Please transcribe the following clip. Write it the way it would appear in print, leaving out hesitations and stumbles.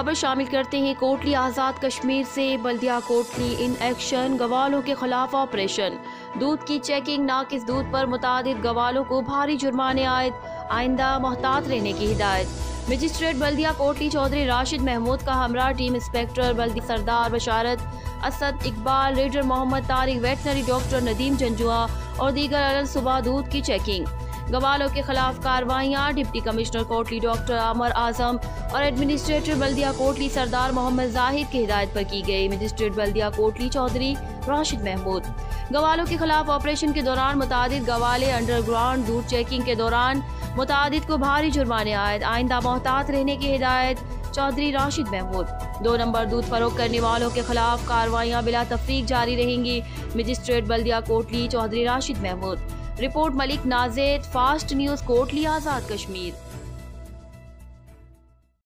खबर शामिल करते हैं कोटली आज़ाद कश्मीर से। बल्दिया कोटली इन एक्शन, गवालों के खिलाफ ऑपरेशन। दूध की चेकिंग, नाकिस दूध पर मुतादिद गवालों को भारी जुर्माने आयद, आइंदा मोहतात रहने की हिदायत। मजिस्ट्रेट बल्दिया कोटली चौधरी राशिद महमूद का हमरा टीम इंस्पेक्टर बल्दी Sardar Basharat Asad Iqbal, raider Mohammad Tariq, veterinary doctor Nadeem Janjua और दीगर अलग सुबह दूध की चेकिंग, गवालों के खिलाफ कार्रवाइयाँ। डिप्टी कमिश्नर कोटली डॉक्टर आमर आजम और एडमिनिस्ट्रेटर बल्दिया कोटली सरदार मोहम्मद जाहिद की हिदायत पर की गई। मजिस्ट्रेट बल्दिया कोटली चौधरी राशिद महमूद। गवालों के खिलाफ ऑपरेशन के दौरान मुतादिद गवाले अंडरग्राउंड दूध चेकिंग के दौरान मुतादिद को भारी जुर्माने आयद, आइंदा मोहतात रहने की हिदायत। चौधरी राशिद महमूद। 2 नंबर दूध फरोख्त करने वालों के खिलाफ कार्रवाइयाँ बिला तफरीक जारी रहेंगी। मजिस्ट्रेट बल्दिया Kotli Chaudhry Rashid Mahmood. Report Malik Najed, fast news, Kotli Azad Kashmir.